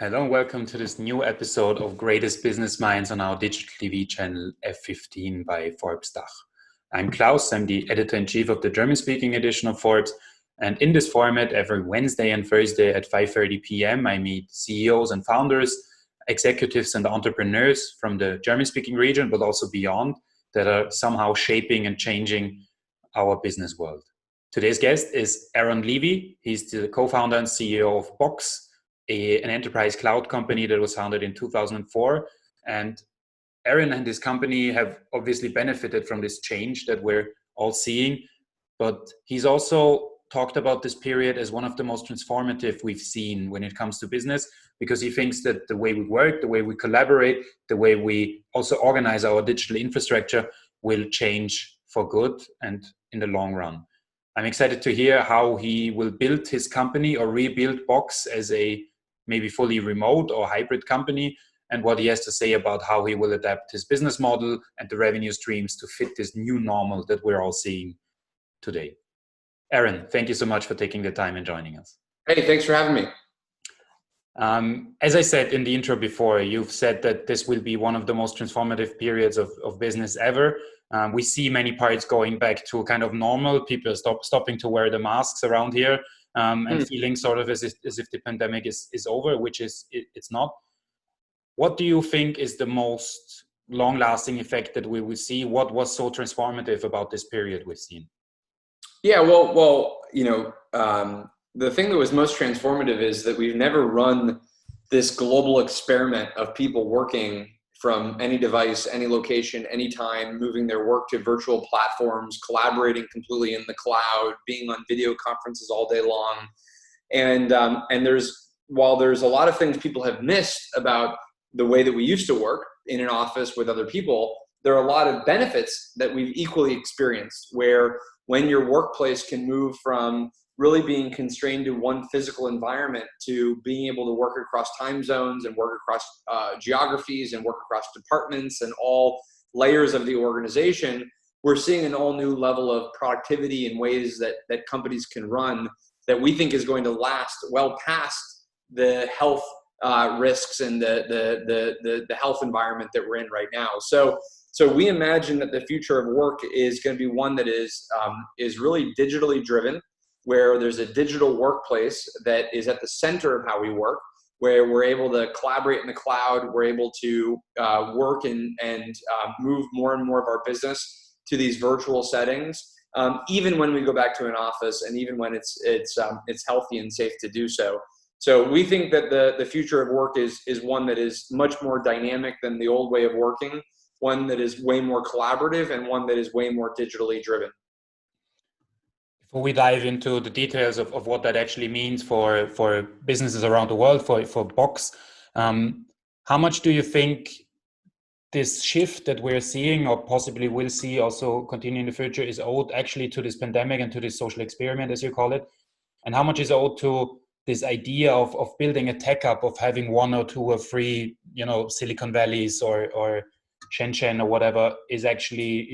Hello and welcome to this new episode of Greatest Business Minds on our digital TV channel F15 by Forbes DACH. I'm Klaus, I'm the editor-in-chief of the German-speaking edition of Forbes, and in this format, every Wednesday and Thursday at 5:30 p.m., I meet CEOs and founders, executives and entrepreneurs from the German-speaking region, but also beyond, that are somehow shaping and changing our business world. Today's guest is Aaron Levie. He's the co-founder and CEO of Box, an enterprise cloud company that was founded in 2004. And Aaron and his company have obviously benefited from this change that we're all seeing. But he's also talked about this period as one of the most transformative we've seen when it comes to business, because he thinks that the way we work, the way we collaborate, the way we also organize our digital infrastructure will change for good and in the long run. I'm excited to hear how he will build his company or rebuild Box as a maybe fully remote or hybrid company, and what he has to say about how he will adapt his business model and the revenue streams to fit this new normal that we're all seeing today. Aaron, thank you so much for taking the time and joining us. Hey, thanks for having me. As I said in the intro before, you've said that this will be one of the most transformative periods of business ever. We see many parts going back to kind of normal. People stopping to wear the masks around here. And feeling sort of as if the pandemic is over, which it's not. What do you think is the most long-lasting effect that we will see? What was so transformative about this period we've seen? Yeah, the thing that was most transformative is that we've never run this global experiment of people working from any device, any location, anytime, moving their work to virtual platforms, collaborating completely in the cloud, being on video conferences all day long. And while there's a lot of things people have missed about the way that we used to work in an office with other people, there are a lot of benefits that we've equally experienced, where when your workplace can move from really being constrained to one physical environment to being able to work across time zones and work across geographies and work across departments and all layers of the organization, we're seeing an all new level of productivity in ways that companies can run that we think is going to last well past the health risks and the health environment that we're in right now. So we imagine that the future of work is going to be one that is really digitally driven, where there's a digital workplace that is at the center of how we work, where we're able to collaborate in the cloud, we're able to work and move more and more of our business to these virtual settings, even when we go back to an office and even when it's healthy and safe to do so. So we think that the future of work is one that is much more dynamic than the old way of working, one that is way more collaborative, and one that is way more digitally driven. Before we dive into the details of what that actually means for businesses around the world, for Box, how much do you think this shift that we're seeing or possibly will see also continue in the future is owed actually to this pandemic and to this social experiment, as you call it? And how much is owed to this idea of building a tech hub, of having one or two or three, Silicon Valleys or Shenzhen or whatever is actually,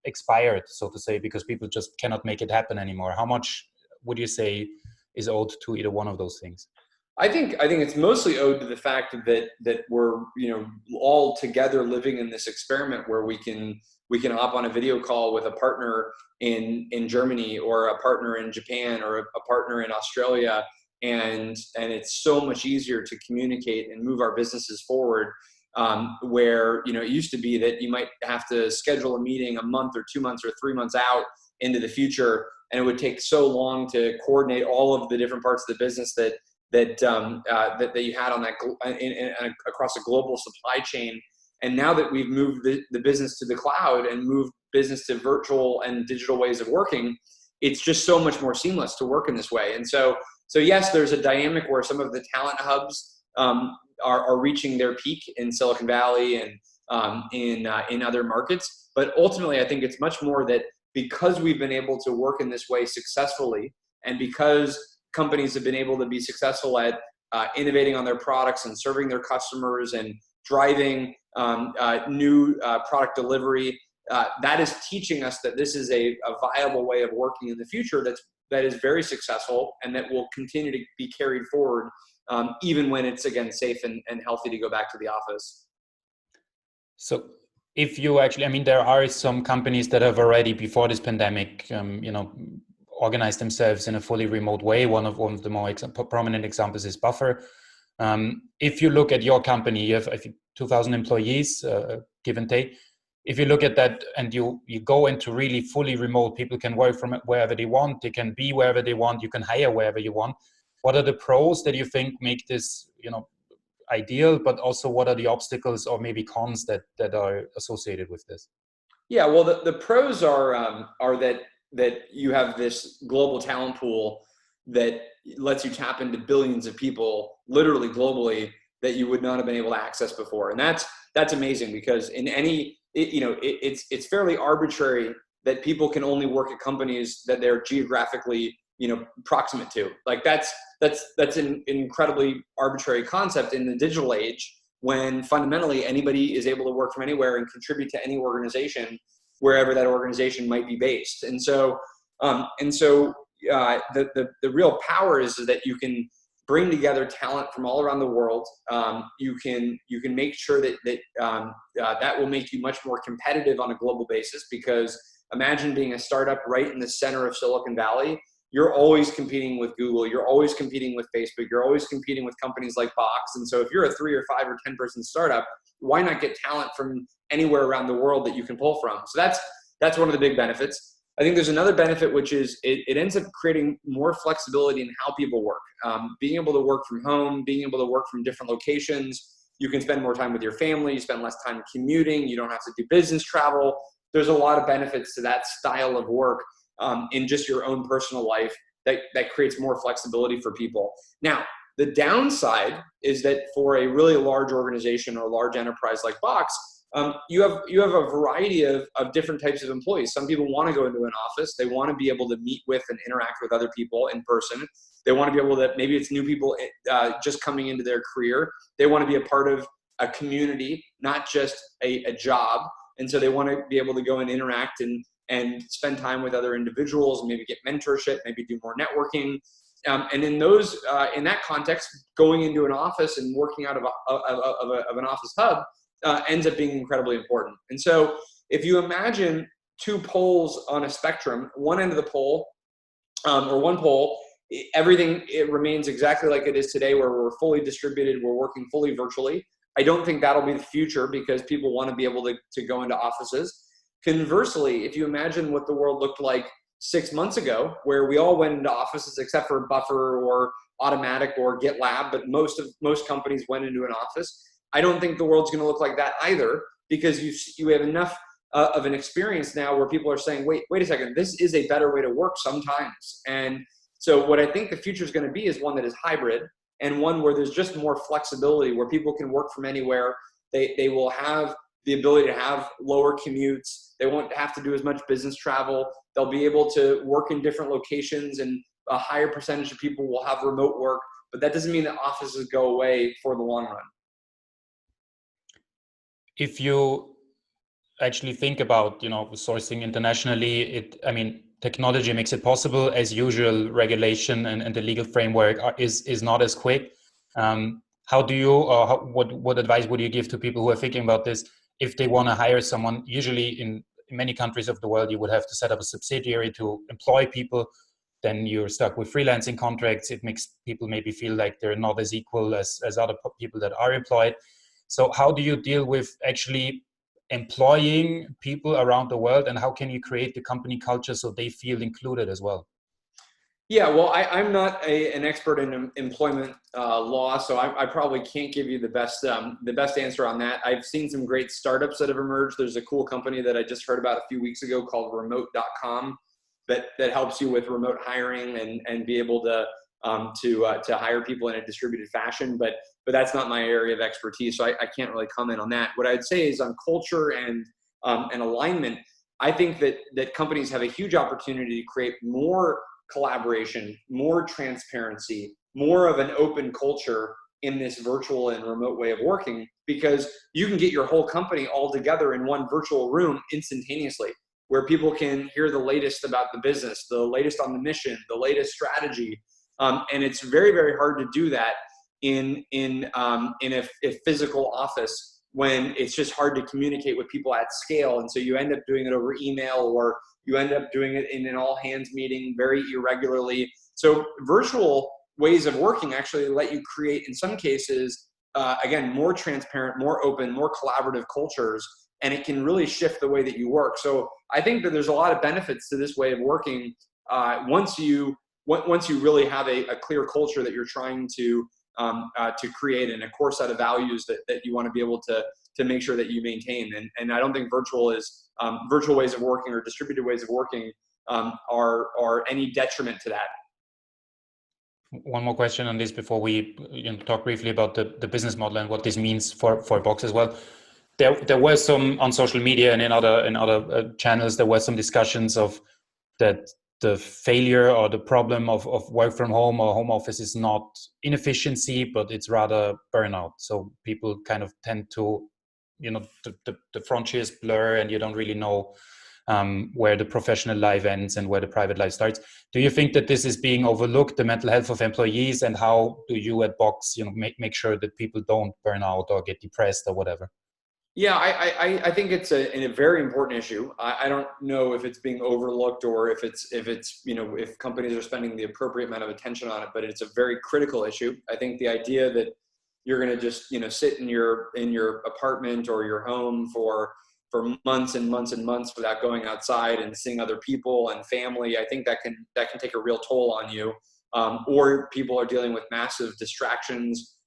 expired, so to say, because people just cannot make it happen anymore? How much would you say is owed to either one of those things? I think it's mostly owed to the fact that we're all together living in this experiment where we can hop on a video call with a partner in Germany or a partner in Japan or a partner in Australia, and it's so much easier to communicate and move our businesses forward. Where it used to be that you might have to schedule a meeting a month or 2 months or 3 months out into the future, and it would take so long to coordinate all of the different parts of the business that you had on that across a global supply chain. And now that we've moved the business to the cloud and moved business to virtual and digital ways of working, it's just so much more seamless to work in this way. And so yes, there's a dynamic where some of the talent hubs are reaching their peak in Silicon Valley and in other markets. But ultimately, I think it's much more that because we've been able to work in this way successfully, and because companies have been able to be successful at innovating on their products and serving their customers and driving new product delivery, that is teaching us that this is a viable way of working in the future that is very successful and that will continue to be carried forward even when it's, again, safe and healthy to go back to the office. So if you actually, I mean, there are some companies that have already, before this pandemic, organized themselves in a fully remote way. One of the more prominent examples is Buffer. If you look at your company, you have, I think, 2,000 employees, give and take. If you look at that and you go into really fully remote, people can work from wherever they want, they can be wherever they want, you can hire wherever you want. What are the pros that you think make this, ideal, but also what are the obstacles or maybe cons that are associated with this? Yeah, well, the pros are that you have this global talent pool that lets you tap into billions of people, literally globally, that you would not have been able to access before, and that's amazing, because in it's fairly arbitrary that people can only work at companies that they're geographically proximate to. Like that's an incredibly arbitrary concept in the digital age, when fundamentally anybody is able to work from anywhere and contribute to any organization wherever that organization might be based. And so the real power is that you can bring together talent from all around the world. You can make sure that will make you much more competitive on a global basis, because imagine being a startup right in the center of Silicon Valley. You're always competing with Google, you're always competing with Facebook, you're always competing with companies like Box. And so if you're a 3 or 5 or 10 person startup, why not get talent from anywhere around the world that you can pull from? So that's one of the big benefits. I think there's another benefit, which is it ends up creating more flexibility in how people work. Being able to work from home, being able to work from different locations, you can spend more time with your family, you spend less time commuting, you don't have to do business travel. There's a lot of benefits to that style of work in just your own personal life that creates more flexibility for people. Now, the downside is that for a really large organization or a large enterprise like Box, you have a variety of different types of employees. Some people want to go into an office. They want to be able to meet with and interact with other people in person. They want to be able to, maybe it's new people just coming into their career. They want to be a part of a community, not just a job. And so they want to be able to go and interact and spend time with other individuals, maybe get mentorship, maybe do more networking. And in that context, going into an office and working out of an office hub ends up being incredibly important. And so if you imagine two poles on a spectrum, one end of the pole, or one pole, it remains exactly like it is today, where we're fully distributed, we're working fully virtually. I don't think that'll be the future, because people want to be able to go into offices. Conversely, if you imagine what the world looked like 6 months ago, where we all went into offices except for Buffer or Automatic or GitLab, but most companies went into an office. I don't think the world's going to look like that either, because you have enough of an experience now where people are saying, wait a second, this is a better way to work sometimes. And so what I think the future is going to be is one that is hybrid, and one where there's just more flexibility, where people can work from anywhere. They will have the ability to have lower commutes. They won't have to do as much business travel. They'll be able to work in different locations, and a higher percentage of people will have remote work. But that doesn't mean that offices go away for the long run. If you actually think about, sourcing internationally, technology makes it possible. As usual, regulation and the legal framework is not as quick. How do you, or what advice would you give to people who are thinking about this? If they want to hire someone, usually in many countries of the world, you would have to set up a subsidiary to employ people. Then you're stuck with freelancing contracts. It makes people maybe feel like they're not as equal as other people that are employed. So how do you deal with actually employing people around the world, and how can you create the company culture so they feel included as well? Yeah, well, I'm not an expert in employment law, so I probably can't give you the best answer on that. I've seen some great startups that have emerged. There's a cool company that I just heard about a few weeks ago called remote.com that helps you with remote hiring and be able to hire people in a distributed fashion. But that's not my area of expertise, so I can't really comment on that. What I'd say is on culture and alignment, I think that companies have a huge opportunity to create more collaboration, more transparency, more of an open culture in this virtual and remote way of working, because you can get your whole company all together in one virtual room instantaneously, where people can hear the latest about the business, the latest on the mission, the latest strategy. And it's very, very hard to do that in a physical office when it's just hard to communicate with people at scale. And so you end up doing it over email, or you end up doing it in an all hands meeting very irregularly. So virtual ways of working actually let you create, in some cases, again, more transparent, more open, more collaborative cultures, and it can really shift the way that you work. So I think that there's a lot of benefits to this way of working once you really have a clear culture that you're trying to create, and a core set of values that you want to be able to make sure that you maintain. And I don't think virtual ways of working or distributed ways of working are any detriment to that. One more question on this before we talk briefly about the business model and what this means for Box as well. There were some on social media and in other channels, there were some discussions of that the failure or the problem of work from home or home office is not inefficiency, but it's rather burnout. So people kind of tend to, the frontiers blur and you don't really know where the professional life ends and where the private life starts. Do you think that this is being overlooked, the mental health of employees, and how do you at Box, make sure that people don't burn out or get depressed or whatever? Yeah, I think it's a very important issue. I don't know if it's being overlooked or if if companies are spending the appropriate amount of attention on it, but it's a very critical issue. I think the idea that you're going to just sit in your apartment or your home for months and months and months without going outside and seeing other people and family, I think that can take a real toll on you. Or people are dealing with massive distractions,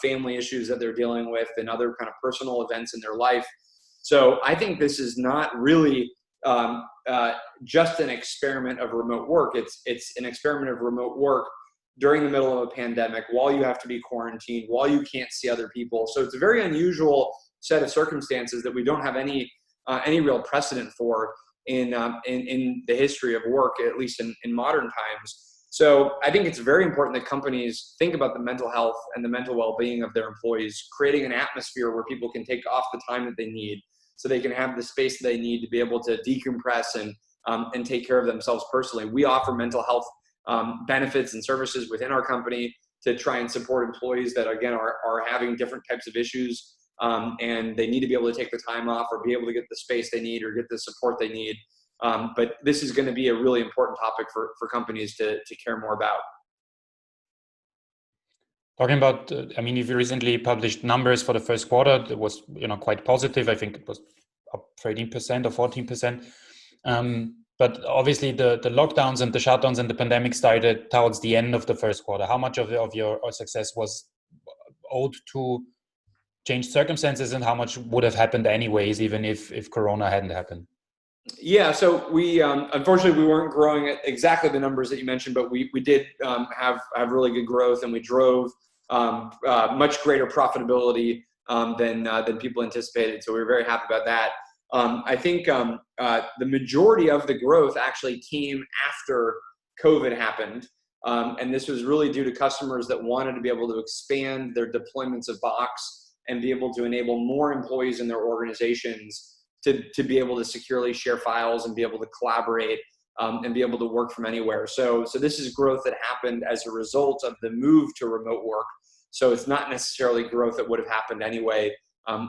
family issues that they're dealing with, and other kind of personal events in their life. So I think this is not really just an experiment of remote work. It's an experiment of remote work during the middle of a pandemic, while you have to be quarantined, while you can't see other people. So it's a very unusual set of circumstances that we don't have any real precedent for in the history of work, at least in modern times. So I think it's very important that companies think about the mental health and the mental well-being of their employees, creating an atmosphere where people can take off the time that they need so they can have the space that they need to be able to decompress and take care of themselves personally. We offer mental health benefits and services within our company to try and support employees that, again, are having different types of issues, and they need to be able to take the time off or be able to get the space they need or get the support they need. But this is going to be a really important topic for companies to care more about. Talking about, if you recently published numbers for the first quarter, it was quite positive. I think it was up 13% or 14%. But obviously the lockdowns and the shutdowns and the pandemic started towards the end of the first quarter. How much of your success was owed to changed circumstances, and how much would have happened anyways, even if Corona hadn't happened? Yeah, so we unfortunately we weren't growing at exactly the numbers that you mentioned, but we did have really good growth, and we drove much greater profitability than people anticipated. So we were very happy about that. I think the majority of the growth actually came after COVID happened, and this was really due to customers that wanted to be able to expand their deployments of Box and be able to enable more employees in their organizations to be able to securely share files and be able to collaborate and be able to work from anywhere. So this is growth that happened as a result of the move to remote work. So it's not necessarily growth that would have happened anyway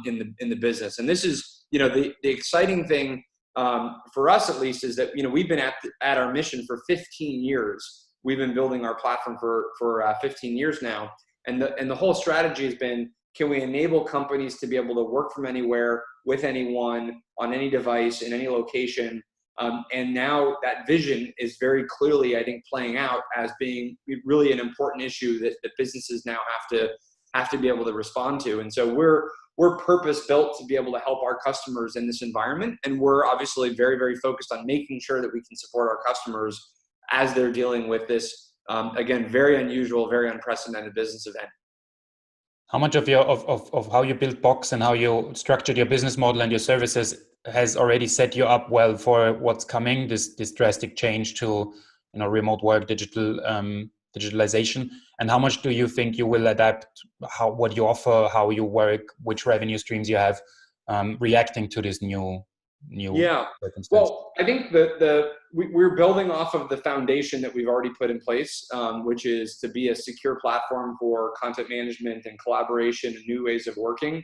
in the business. And this is, the exciting thing for us at least is that, we've been at our mission for 15 years. We've been building our platform for 15 years now. And the whole strategy has been, can we enable companies to be able to work from anywhere with anyone on any device in any location? And now that vision is very clearly, I think, playing out as being really an important issue that businesses now have to be able to respond to. And so we're purpose built to be able to help our customers in this environment. And we're obviously very, very focused on making sure that we can support our customers as they're dealing with this, again, very unusual, very unprecedented business event. How much of how you built Box and how you structured your business model and your services has already set you up well for what's coming, this drastic change to remote work, digitalization, and how much do you think you will adapt what you offer, how you work, which revenue streams you have, reacting to this new new Yeah. circumstances? Well, I think we're building off of the foundation that we've already put in place, which is to be a secure platform for content management and collaboration and new ways of working.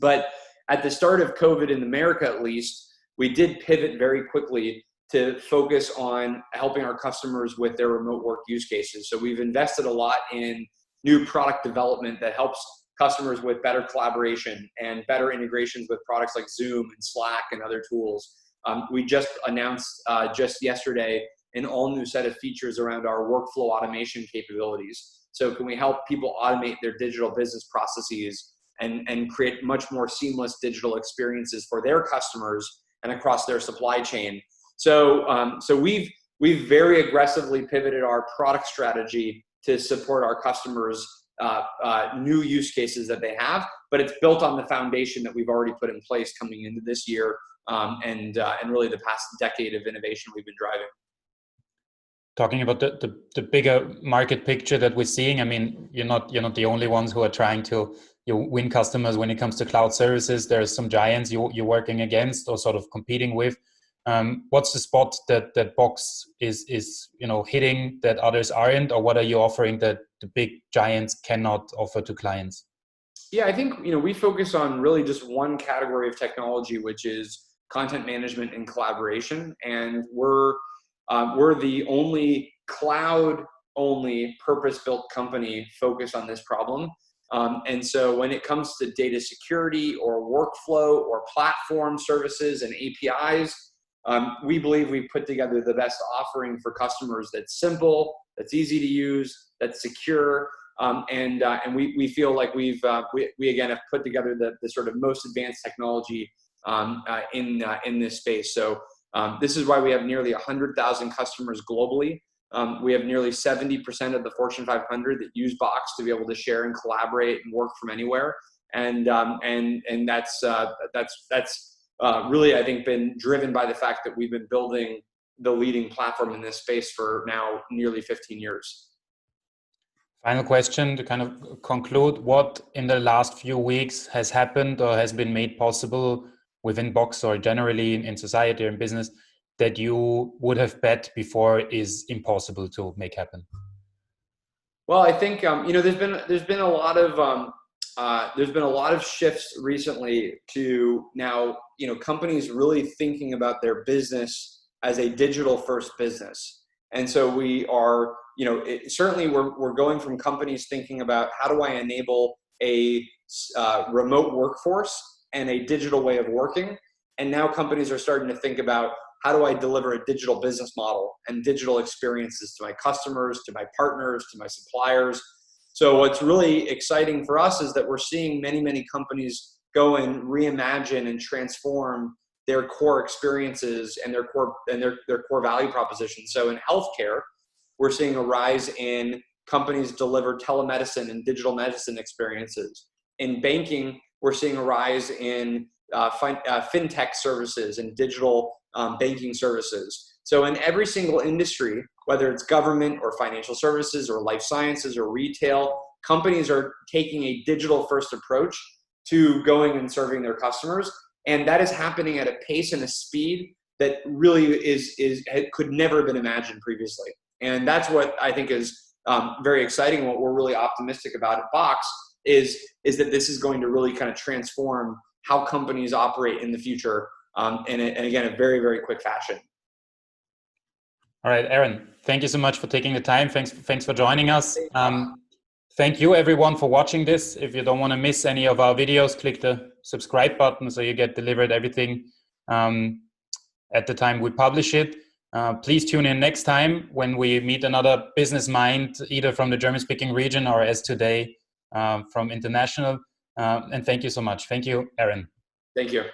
But at the start of COVID in America, at least, we did pivot very quickly to focus on helping our customers with their remote work use cases. So we've invested a lot in new product development that helps customers with better collaboration and better integrations with products like Zoom and Slack and other tools. We just announced just yesterday an all new set of features around our workflow automation capabilities. So can we help people automate their digital business processes and create much more seamless digital experiences for their customers and across their supply chain? So we've very aggressively pivoted our product strategy to support our customers' new use cases that they have, but it's built on the foundation that we've already put in place coming into this year, and really the past decade of innovation we've been driving. Talking about the bigger market picture that we're seeing, I mean, you're not the only ones who are trying to win customers when it comes to cloud services. There are some giants you're working against or sort of competing with. What's the spot that Box is hitting that others aren't, or what are you offering that the big giants cannot offer to clients? Yeah, I think we focus on really just one category of technology, which is content management and collaboration, and we're the only cloud-only purpose-built company focused on this problem. And so when it comes to data security or workflow or platform services and APIs, we believe we've put together the best offering for customers that's simple, that's easy to use, that's secure, and we feel like we again have put together the sort of most advanced technology in this space. So this is why we have nearly 100,000 customers globally. We have nearly 70% of the Fortune 500 that use Box to be able to share and collaborate and work from anywhere. And that's really, I think, been driven by the fact that we've been building the leading platform in this space for now nearly 15 years. Final question to kind of conclude: what in the last few weeks has happened or has been made possible within Box or generally in society or in business that you would have bet before is impossible to make happen? Well, I think there's been a lot of shifts recently to now companies really thinking about their business as a digital first business, and so we are certainly we're going from companies thinking about how do I enable a remote workforce and a digital way of working, and now companies are starting to think about how do I deliver a digital business model and digital experiences to my customers, to my partners, to my suppliers. So what's really exciting for us is that we're seeing many companies go and reimagine and transform their core experiences and their core value propositions. So in healthcare, we're seeing a rise in companies deliver telemedicine and digital medicine experiences. In banking, we're seeing a rise in fintech services and digital banking services. So in every single industry, whether it's government or financial services or life sciences or retail, companies are taking a digital first approach to going and serving their customers. And that is happening at a pace and a speed that really could never have been imagined previously. And that's what I think is very exciting. What we're really optimistic about at Box is that this is going to really kind of transform how companies operate in the future, and again, a very, very quick fashion. All right, Aaron, thank you so much for taking the time. Thanks for joining us. Thank you everyone for watching this. If you don't want to miss any of our videos, click the subscribe button so you get delivered everything at the time we publish it. Please tune in next time when we meet another business mind, either from the German-speaking region or as today from international. And thank you so much. Thank you, Aaron. Thank you.